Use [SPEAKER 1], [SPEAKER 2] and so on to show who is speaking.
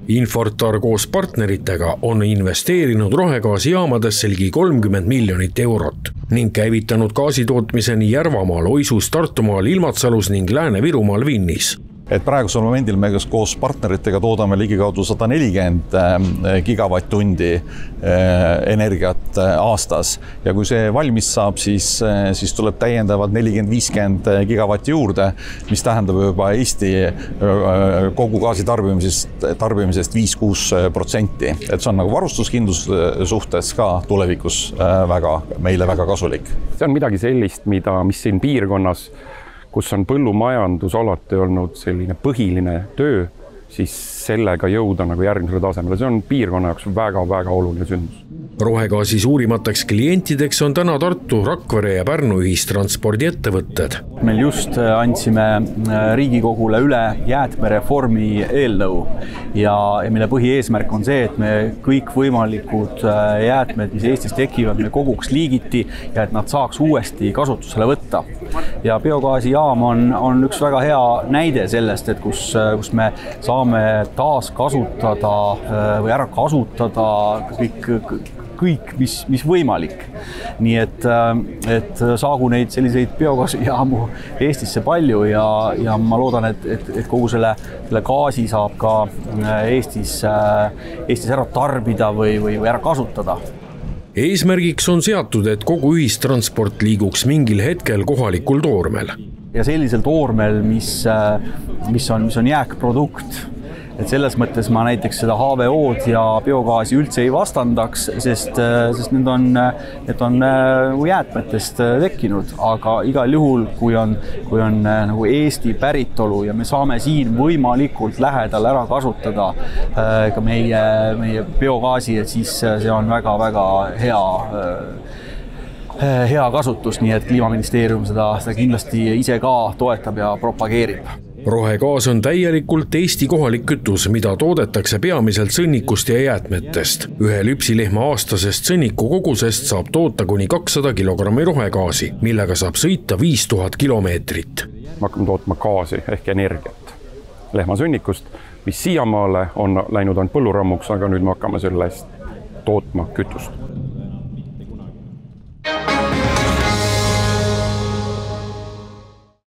[SPEAKER 1] Infortar koos partneritega on investeerinud rohegaasijaamadesse ligi 30 miljonit eurot ning käivitanud gaasitootmise nii Järvamaal, Oisus, Tartumaal, Ilmatsalus ning Lääne-Virumaal Vinnis.
[SPEAKER 2] Et praegusel momendil me koos partneritega toodame ligikaudu 140 gigavatt-tundi energiat aastas ja kui see valmis saab, siis tuleb täiendavalt 40-50 gigavatti juurde, mis tähendab juba Eesti kogu gaasi tarbimisest 5-6%. Et see on nagu varustuskindlus suhtes ka tulevikus meile väga kasulik.
[SPEAKER 3] See on midagi sellist, mis siin piirkonnas, kus on põllumajandus alati olnud selline põhiline töö, siis sellega jõuda nagu järgmisele tasemele. See on piirkonna jaoks väga-väga oluline sündmus.
[SPEAKER 1] Rohegaasi suurimateks klientideks on täna Tartu, Rakvere ja Pärnu ühistranspordiettevõtted.
[SPEAKER 4] Meil just andsime Riigikogule üle jäätmereformi eelnõu ja mille põhieesmärk on see, et me kõik võimalikud jäätmed, mis Eestis tekivad, me koguks liigiti ja et nad saaks uuesti kasutusele võtta. Ja biogaasijaam on üks väga hea näide sellest, et kus me saame taas kasutada või ära kasutada kõik, mis võimalik. Nii et saagu neid selliseid biogaasijaamu Eestisse palju ja ma loodan, et kogu selle gaasi saab ka Eestis ära tarbida või ära kasutada.
[SPEAKER 1] Eesmärgiks on seatud, et kogu ühistransport liiguks mingil hetkel kohalikul toormel.
[SPEAKER 4] Ja sellisel toormel, mis on jääkprodukt. Et selles mõttes ma näiteks seda HVO-d ja biogaasi üldse ei vastandaks, sest need on jäätmetest tekkinud, aga igal juhul, kui on nagu Eesti päritolu ja me saame siin võimalikult lähedal ära kasutada ka meie biogaasi, et siis see on väga-väga hea kasutus, nii et Kliimaministeerium seda kindlasti ise ka toetab ja propageerib.
[SPEAKER 1] Rohegaas on täielikult Eesti kohalik kütus, mida toodetakse peamiselt sõnnikust ja jäätmetest. Ühe lüpsilehma aastasest sõnniku kogusest saab toota kuni 200 kilogrammi rohegaasi, millega saab sõita 5000 kilomeetrit.
[SPEAKER 3] Me hakkame tootma gaasi ehk energiat lehmasõnnikust, mis siiamaale on läinud põllurammuks, aga nüüd me hakkame sellest tootma kütust.